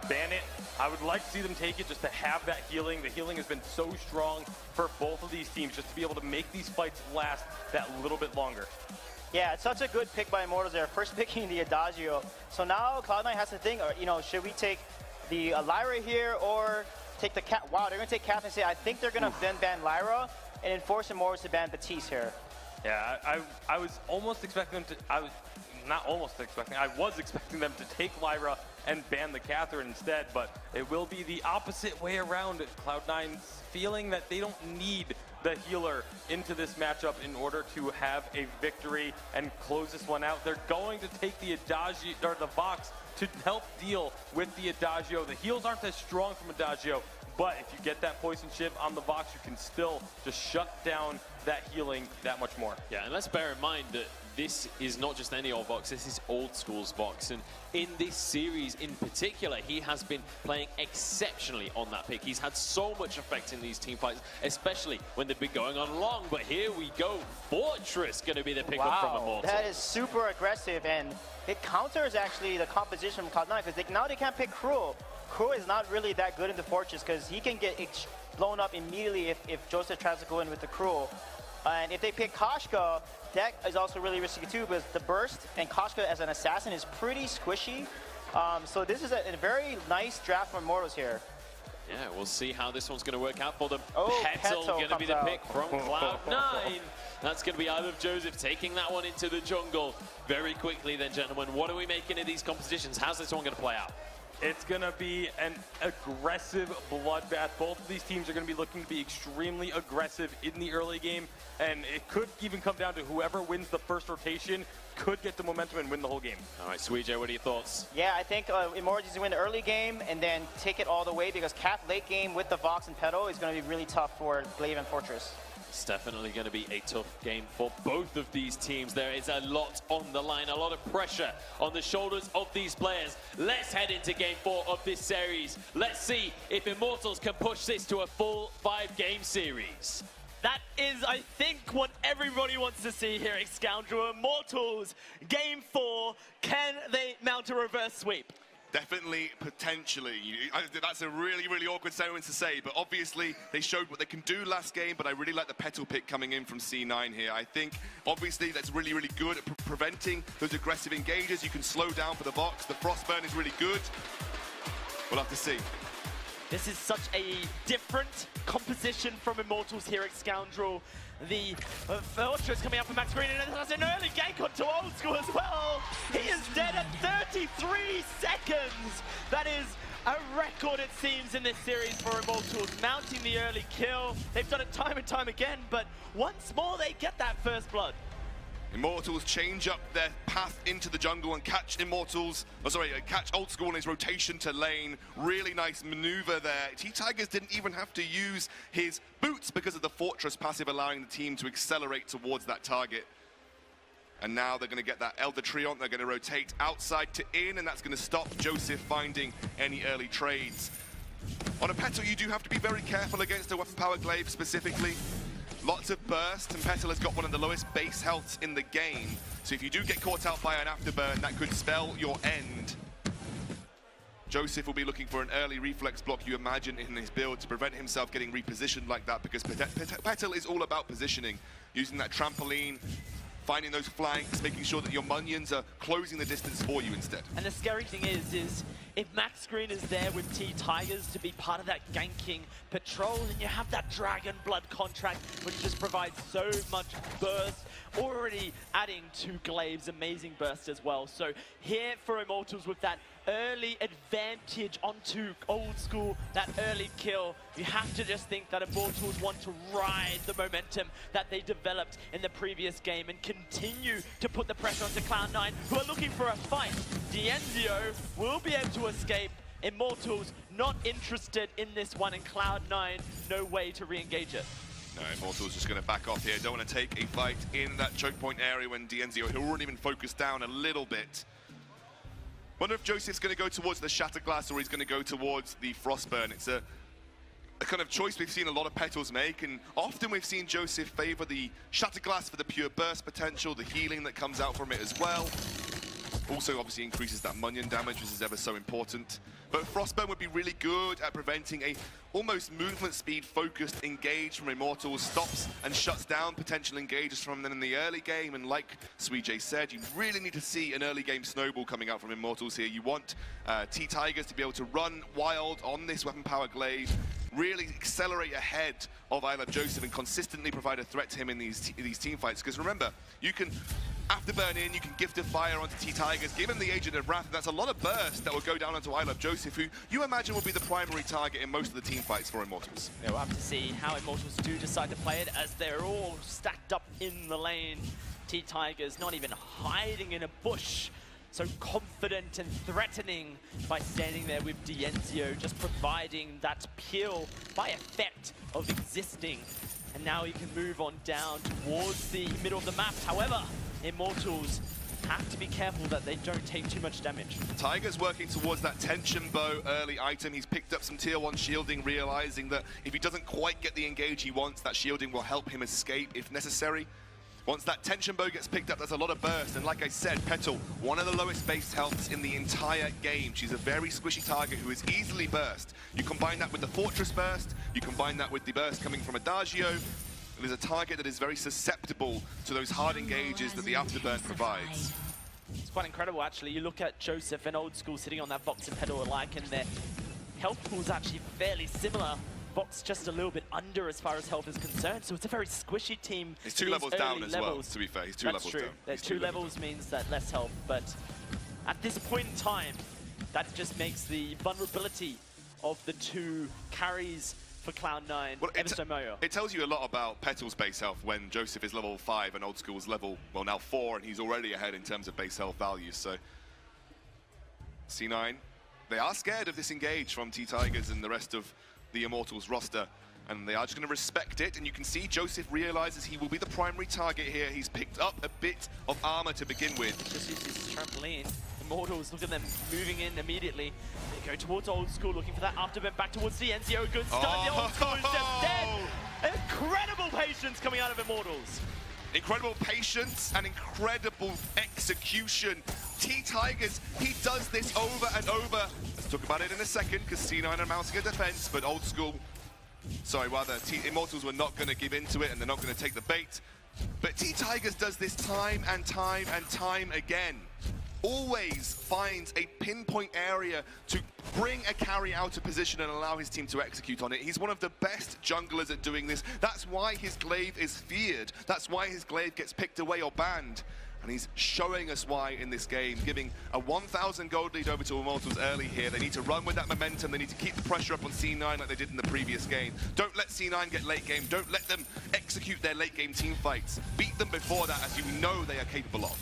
ban it. I would like to see them take it just to have that healing. The healing has been so strong for both of these teams just to be able to make these fights last that little bit longer. Yeah, it's such a good pick by Immortals there. First picking the Adagio. So now Cloud9 has to think, you know, should we take the Lyra here or take the Cat? Wow, they're going to take Cap and say, I think they're going to then ban Lyra and then force Immortals to ban Batiste here. Yeah, I was almost expecting them to, I was expecting them to take Lyra and ban the Catherine instead, but it will be the opposite way around. Cloud9's feeling that they don't need the healer into this matchup in order to have a victory and close this one out. They're going to take the Adagio, or the Vox, to help deal with the Adagio. The heals aren't as strong from Adagio, but if you get that poison shiv on the Vox, you can still just shut down that healing that much more. Yeah, and let's bear in mind that this is not just any old Vox, this is old school's Vox. And in this series in particular, he has been playing exceptionally on that pick. He's had so much effect in these team fights, especially when they've been going on long. But here we go, Fortress going to be the pickup from Immortals. That is super aggressive, and it counters actually the composition from Cloud9, because now they can't pick Cruel. Cruel is not really that good in the Fortress, because he can get blown up immediately if Joseph tries to go in with the Cruel. And if they pick Koshka, that is also really risky too, because the burst and Koshka as an assassin is pretty squishy. So this is a very nice draft from Immortals here. Yeah, we'll see how this one's going to work out for them. Oh, Petal going to be the pick from Cloud9. That's going to be Isle of Joseph taking that one into the jungle very quickly then, gentlemen. What are we making of these compositions? How's this one going to play out? It's going to be an aggressive bloodbath. Both of these teams are going to be looking to be extremely aggressive in the early game, and it could even come down to whoever wins the first rotation could get the momentum and win the whole game. All right, Suijay, what are your thoughts? Yeah, I think Immortals win the early game and then take it all the way, because Cap late game with the Vox and Petal is going to be really tough for Glaive and Fortress. It's definitely going to be a tough game for both of these teams. There is a lot on the line, a lot of pressure on the shoulders of these players. Let's head into game 4 of this series. Let's see if Immortals can push this to a full 5-game series. That is, I think, what everybody wants to see here at Scoundrel. Immortals, game 4, can they mount a reverse sweep? Definitely, potentially. That's a really, really awkward sentence to say, but obviously they showed what they can do last game, but I really like the Petal pick coming in from C9 here. I think, obviously, that's really, really good at preventing those aggressive engages. You can slow down for the Vox. The Frostburn is really good. We'll have to see. This is such a different composition from Immortals here at Scoundrel. The Fortress coming up for Max Green, and that's an early gank onto Old School as well. He is dead at 33 seconds. That is a record, it seems, in this series for Immortals, mounting the early kill. They've done it time and time again, but once more they get that first blood. Immortals change up their path into the jungle and catch catch Old School in his rotation to lane. Really nice maneuver there. T-Tigers didn't even have to use his boots because of the Fortress passive, allowing the team to accelerate towards that target. And now they're going to get that Elder Treant. They're going to rotate outside to in, and that's going to stop Joseph finding any early trades. On a Petal, you do have to be very careful against a weapon power glaive specifically. Lots of burst, and Petal has got one of the lowest base healths in the game. So if you do get caught out by an afterburn, that could spell your end. Joseph will be looking for an early reflex block, you imagine, in his build to prevent himself getting repositioned like that, because Petal is all about positioning, using that trampoline, finding those flanks, making sure that your minions are closing the distance for you instead. And the scary thing is if Max Green is there with T-Tigers to be part of that ganking patrol, and you have that Dragon Blood contract, which just provides so much burst, already adding to Glaive's amazing burst as well. So here for Immortals with that early advantage onto Old School, that early kill, you have to just think that Immortals want to ride the momentum that they developed in the previous game and continue to put the pressure onto Cloud9, who are looking for a fight. Dienzio will be able to escape. Immortals not interested in this one, and Cloud9 no way to re-engage it. No, Immortals just going to back off here. Don't want to take a fight in that choke point area when Dienzio, who already been focused down a little bit. Wonder if Joseph's going to go towards the Shatterglass or he's going to go towards the Frostburn. It's a kind of choice we've seen a lot of Petals make, and often we've seen Joseph favor the Shatterglass for the pure burst potential, the healing that comes out from it as well. Also, obviously, increases that Munyon damage, which is ever so important. But Frostburn would be really good at preventing a almost movement speed focused engage from Immortals, stops and shuts down potential engages from them in the early game. And like Suijay said, you really need to see an early game snowball coming out from Immortals here. You want T-Tigers to be able to run wild on this weapon power glaive, really accelerate ahead of I Love Joseph and consistently provide a threat to him in these team fights. Because remember, you can Afterburn in, you can gift a fire onto T-Tigers, give him the Agent of Wrath, and that's a lot of burst that will go down onto I Love Joseph, who you imagine will be the primary target in most of the team fights for Immortals. Yeah, we'll have to see how Immortals do decide to play it, as they're all stacked up in the lane. T-Tigers not even hiding in a bush, so confident and threatening by standing there with Dienzio, just providing that peel by effect of existing. And now he can move on down towards the middle of the map. However, Immortals have to be careful that they don't take too much damage. Tiger's working towards that tension bow early item. He's picked up some tier 1 shielding, realizing that if he doesn't quite get the engage he wants, that shielding will help him escape if necessary. Once that tension bow gets picked up, there's a lot of burst. And like I said, Petal, one of the lowest base healths in the entire game. She's a very squishy target who is easily burst. You combine that with the Fortress burst, you combine that with the burst coming from Adagio. It is a target that is very susceptible to those hard engages that the Afterburn provides. It's quite incredible, actually. You look at Joseph and Old School sitting on that Vox and Petal alike, and their health pool is actually fairly similar. Vox just a little bit under as far as health is concerned, so it's a very squishy team. He's 2 levels down as well, to be fair. He's 2 levels down. That's true. 2 levels means that less health, but at this point in time, that just makes the vulnerability of the 2 carries for Cloud9 ever so more. It tells you a lot about Petal's base health when Joseph is level 5 and Old School's level, well, now 4, and he's already ahead in terms of base health values. So C9, they are scared of this engage from T-Tigers and the rest of the Immortals roster, and they are just going to respect it. And you can see Joseph realizes he will be the primary target here. He's picked up a bit of armor to begin with. Just uses his trampoline. Immortals, look at them moving in immediately. They go towards Old School, looking for that afterburn back towards the Dienzio. Good start. The Old School is just dead. Incredible patience coming out of Immortals. Incredible patience and incredible execution. T-Tigers, he does this over and over. Let's talk about it in a second, because C9 are mounting a defense, but Old School, Immortals were not going to give into it, and they're not going to take the bait. But T-Tigers does this time and time and time again. Always finds a pinpoint area to bring a carry out of position and allow his team to execute on it. He's one of the best junglers at doing this. That's why his glaive is feared. That's why his glaive gets picked away or banned. And he's showing us why in this game, giving a 1,000 gold lead over to Immortals early here. They need to run with that momentum. They need to keep the pressure up on C9 like they did in the previous game. Don't let C9 get late game. Don't let them execute their late game team fights. Beat them before that, as you know they are capable of.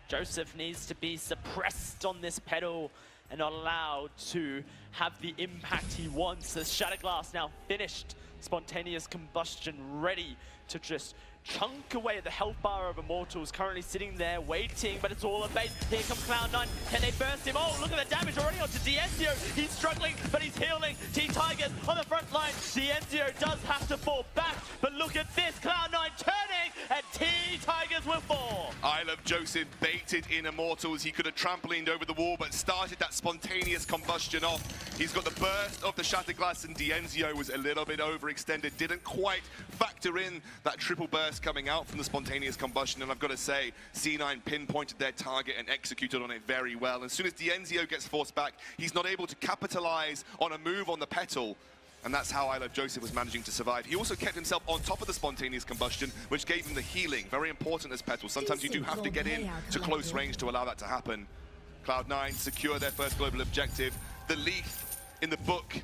Joseph needs to be suppressed on this Petal and not allowed to have the impact he wants. The Shatterglass now finished. Spontaneous combustion ready to just chunk away at the health bar of Immortals, currently sitting there waiting, but it's all a bait. Here comes Cloud9. Can they burst him? Oh, look at the damage already onto Dienzio. He's struggling, but he's healing. T-Tigers on the front line. Dienzio does have to fall back, but look at this. Cloud9 turning, and T-Tigers will fall. I Love Joseph baited in Immortals. He could have trampolined over the wall, but started that spontaneous combustion off. He's got the burst of the Shatterglass, and Dienzio was a little bit overextended. Didn't quite factor in that triple burst coming out from the spontaneous combustion, and I've got to say, C9 pinpointed their target and executed on it very well. As soon as Dienzio gets forced back, he's not able to capitalize on a move on the Petal, and that's how I Love Joseph was managing to survive. He also kept himself on top of the spontaneous combustion, which gave him the healing. Very important as Petal. Sometimes you do have to get in to close range to allow that to happen. Cloud9 secure their first global objective. The leaf in the book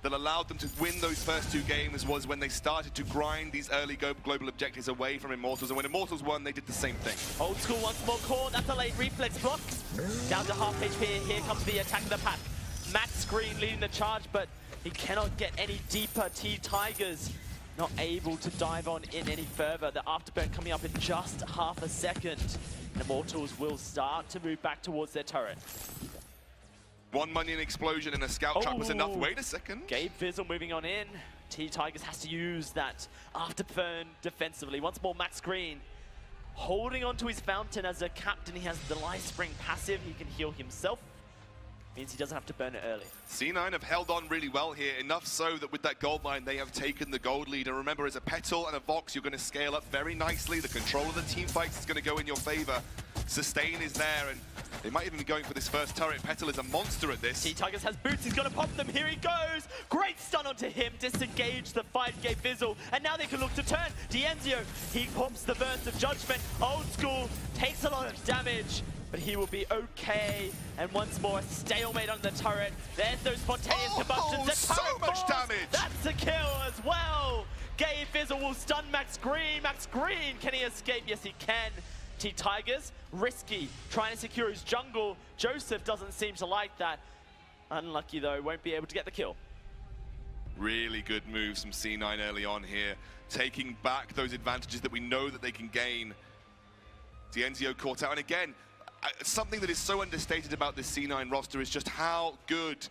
that allowed them to win those first 2 games was when they started to grind these early global objectives away from Immortals, and when Immortals won, they did the same thing. Old School once more caught. That's a late reflex block. Down to half HP. Here comes the attack of the pack. Max Green leading the charge, but he cannot get any deeper. T-Tigers not able to dive on in any further. The afterburn coming up in just half a second. And Immortals will start to move back towards their turret. 1 Munyon explosion and a scout trap was enough. Wait a second. Gabe Fizzle moving on in. T-Tigers has to use that afterburn defensively. Once more, Max Green holding onto his fountain as a captain. He has the Life Spring passive. He can heal himself. Means he doesn't have to burn it early. C9 have held on really well here, enough so that with that gold line, they have taken the gold lead. And remember, as a Petal and a Vox, you're going to scale up very nicely. The control of the team fights is going to go in your favor. Sustain is there, and they might even be going for this first turret. Petal is a monster at this. T-Tigers has boots, he's gonna pop them, here he goes! Great stun onto him, disengage the fight, gave Fizzle, and now they can look to turn. Dienzio, he pops the burst of judgment. Old School takes a lot of damage, but he will be okay. And once more, stalemate on the turret. There's those spontaneous combustions. The so turret much falls. damage! That's a kill as well! Gay Fizzle will stun Max Green. Max Green, can he escape? Yes, he can. T-Tigers, risky, trying to secure his jungle. Joseph doesn't seem to like that. Unlucky though, won't be able to get the kill. Really good moves from C9 early on here, taking back those advantages that we know that they can gain. Dienzio caught out, and again, something that is so understated about this C9 roster is just how good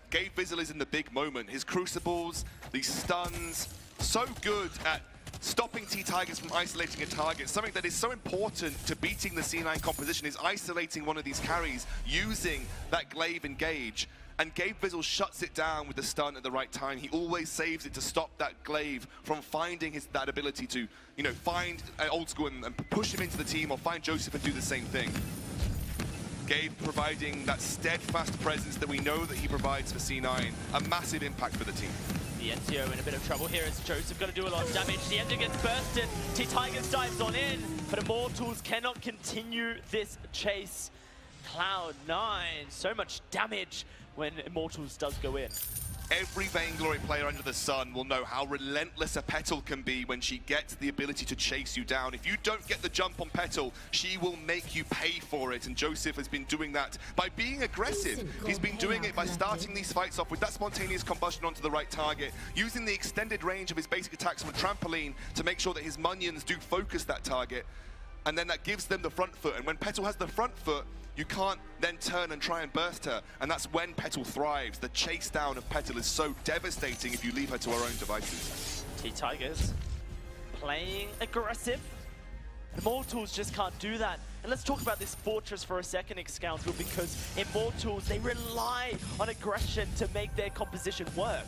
Gabe Fizzle is in the big moment. His crucibles, these stuns, so good at stopping T-Tigers from isolating a target. Something that is so important to beating the C9 composition is isolating one of these carries using that glaive engage. And Gabe Fizzle shuts it down with the stun at the right time. He always saves it to stop that glaive from finding that ability to, you know, find Old School and push him into the team, or find Joseph and do the same thing. Gabe providing that steadfast presence that we know that he provides for C9. A massive impact for the team. Dienzio in a bit of trouble here as Joseph going to do a lot of damage. Dienzio gets bursted. T-Tigers dives on in, but Immortals cannot continue this chase. Cloud9, so much damage when Immortals does go in. Every Vainglory player under the sun will know how relentless a Petal can be when she gets the ability to chase you down. If you don't get the jump on Petal, she will make you pay for it. And Joseph has been doing that by being aggressive. He's been doing it by starting these fights off with that spontaneous combustion onto the right target, using the extended range of his basic attacks from a trampoline to make sure that his minions do focus that target. And then that gives them the front foot. And when Petal has the front foot, you can't then turn and try and burst her. And that's when Petal thrives. The chase down of Petal is so devastating if you leave her to her own devices. T-Tigers playing aggressive. Immortals just can't do that. And let's talk about this fortress for a second, Scoundrel, because Immortals, they rely on aggression to make their composition work.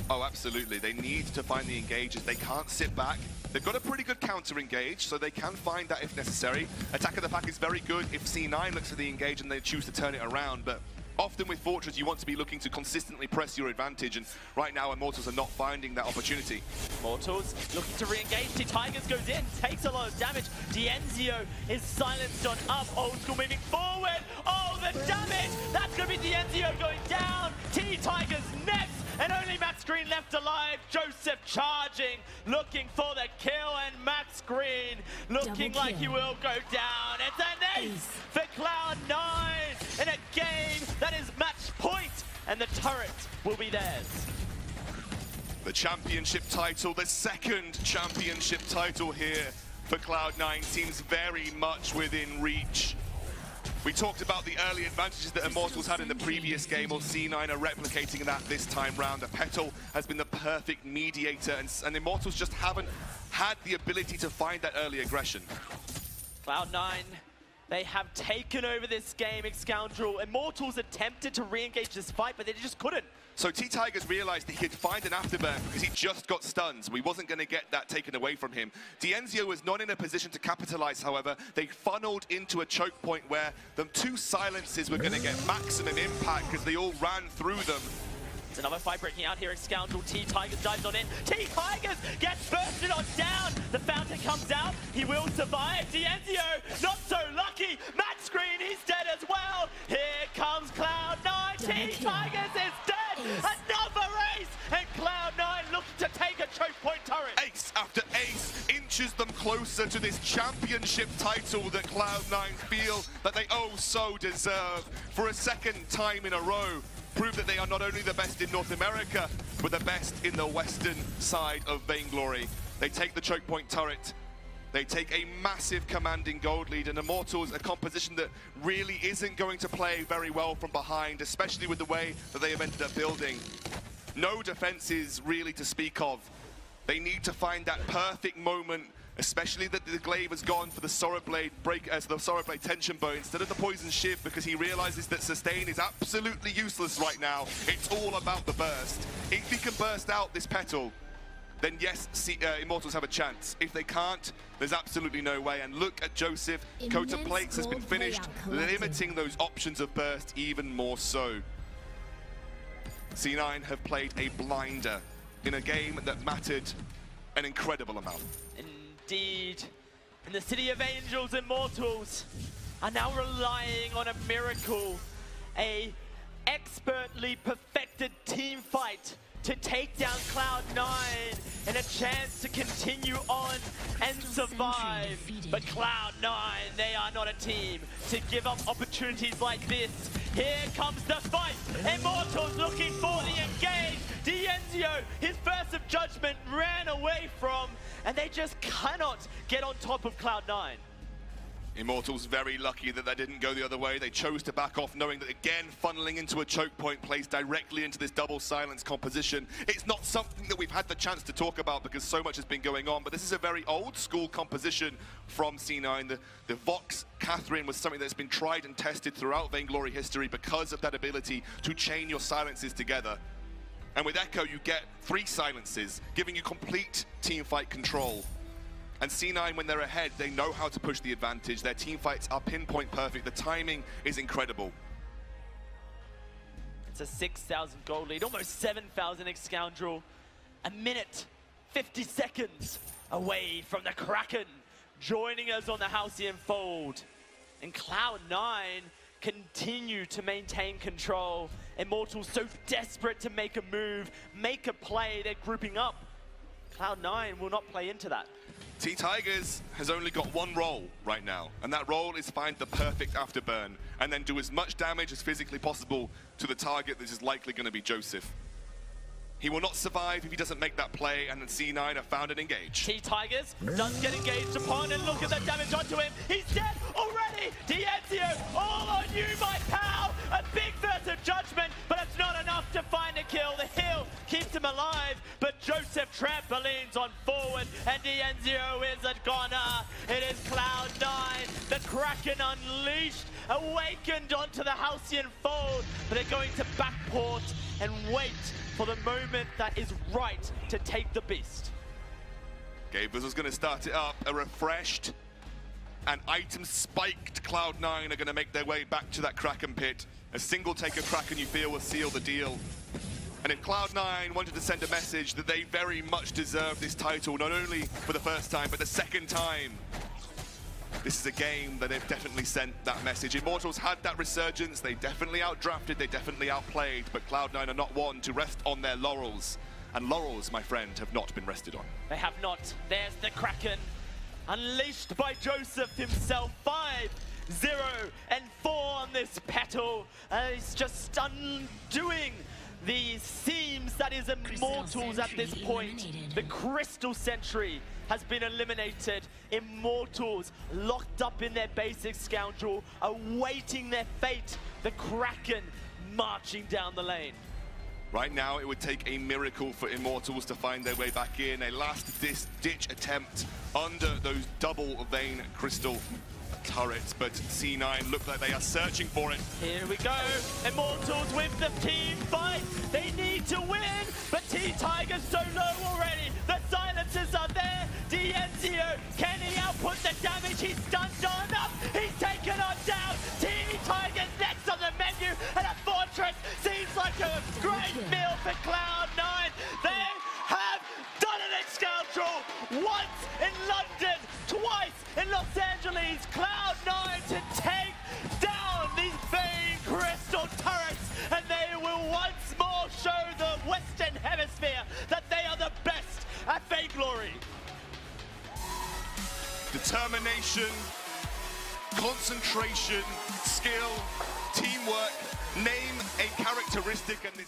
Oh, absolutely. They need to find the engages. They can't sit back. They've got a pretty good counter engage, so they can find that if necessary. Attack of the Pack is very good if C9 looks for the engage and they choose to turn it around, but often with Fortress, you want to be looking to consistently press your advantage, and right now Immortals are not finding that opportunity. Immortals looking to re-engage. T-Tigers goes in, takes a lot of damage. Dienzio is silenced on up. Old School moving forward. Oh, the damage! That's going to be Dienzio going down. T-Tigers next, and only Max Green left alive. Joseph charging, looking for the kill, and Max Green looking like he will go down. It's an ace for Cloud9 in a game that is match point, and the turret will be theirs. The championship title, the second championship title here for Cloud9 seems very much within reach. We talked about the early advantages that Immortals had in the previous game. Well, C9 are replicating that this time round. Petal has been the perfect mediator, and Immortals just haven't had the ability to find that early aggression. Cloud9, they have taken over this game, Scoundrel. Immortals attempted to re-engage this fight, but they just couldn't. So T-Tigers realized that he could find an afterburn because he just got stuns. We wasn't going to get that taken away from him. Dienzio was not in a position to capitalize, however. They funneled into a choke point where the two silences were going to get maximum impact because they all ran through them. It's another fight breaking out here at Scoundrel. T-Tigers dives on in. T-Tigers gets bursted on down. The fountain comes out. He will survive. Dienzio, not so lucky. Max Green, he's dead as well. Here comes Cloud9. T-Tigers is dead. Another ace. And Cloud9 looking to take a choke point turret. Ace after ace inches them closer to this championship title that Cloud9 feel that they oh so deserve for a second time in a row. Prove that they are not only the best in North America, but the best in the western side of Vainglory. They take the choke point turret. They take a massive commanding gold lead, and Immortals, a composition that really isn't going to play very well from behind, especially with the way that they have ended up building. No defenses really to speak of. They need to find that perfect moment especially that the glaive has gone for the Sorrow Blade Tension Bow instead of the Poison Shiv, because he realizes that sustain is absolutely useless right now. It's all about the burst. If he can burst out this petal, then yes, Immortals have a chance. If they can't, there's absolutely no way. And look at Joseph. Coat of Plates has been finished, limiting those options of burst even more so. C9 have played a blinder in a game that mattered an incredible amount. Indeed. In the City of Angels, Immortals are now relying on a miracle, a expertly perfected team fight to take down Cloud9 and a chance to continue on and survive. But Cloud9, they are not a team to give up opportunities like this. Here comes the fight. Immortals looking for the engage. Dienzio, his burst of judgment ran away from, and they just cannot get on top of Cloud9. Immortals very lucky that didn't go the other way. They chose to back off, knowing that again, funneling into a choke point plays directly into this double silence composition. It's not something that we've had the chance to talk about because so much has been going on, but this is a very old school composition from C9. The Vox Catherine was something that's been tried and tested throughout Vainglory history because of that ability to chain your silences together. And with Echo, you get 3 silences, giving you complete teamfight control. And C9, when they're ahead, they know how to push the advantage. Their team fights are pinpoint perfect. The timing is incredible. It's a 6,000 gold lead, almost 7,000 ex-Scoundrel. A minute, 50 seconds away from the Kraken, joining us on the Halcyon Fold. And Cloud9 continue to maintain control. Immortals so desperate to make a move, make a play, they're grouping up. Cloud9 will not play into that. T-Tigers has only got one role right now, and that role is find the perfect afterburn and then do as much damage as physically possible to the target that is likely going to be Joseph. He will not survive if he doesn't make that play, and then C9 have found an engage. T-Tigers does get engaged upon, and look at the damage onto him. He's dead already! Dienzio, all on you, my pal! A big burst of judgment, but it's not enough to find a kill. The heal keeps him alive, but Joseph trampolines on forward, and Dienzio is a goner. It is Cloud9, the Kraken unleashed, awakened onto the Halcyon Fold, but they're going to backport and wait for the moment that is right to take the beast. Gavers was going to start it up, a refreshed and item spiked Cloud9 are going to make their way back to that Kraken pit. A single take of Kraken you feel will seal the deal. And if Cloud9 wanted to send a message that they very much deserve this title, not only for the first time, but the second time, this is a game that they've definitely sent that message. Immortals had that resurgence, they definitely outdrafted, they definitely outplayed, but Cloud9 are not one to rest on their laurels. And laurels, my friend, have not been rested on. They have not. There's the Kraken, unleashed by Joseph himself. 5-0 and 4 on this petal. He's just undoing the seams that is Immortals at this point. The Crystal Sentry has been eliminated. Immortals locked up in their basic Scoundrel, awaiting their fate. The Kraken marching down the lane. Right now, it would take a miracle for Immortals to find their way back in. A last-ditch attempt under those double vein crystal turrets, but C9 look like they are searching for it. Here we go. Immortals with the team fight. They need to win, but T-Tigers so low already. The silences are there. Dienzio, can he output the damage? He's stunned on up. He's taken on down. T-Tigers next on the menu, and a fortress seems like a great meal for Cloud9. They have done it in Scoundrel. Once in London, twice in Los Angeles. Cloud9 to take down these Vein Crystal turrets, and they will once more show the Western Hemisphere that they are the best at Vainglory. Determination, concentration, skill, teamwork, name a characteristic, and this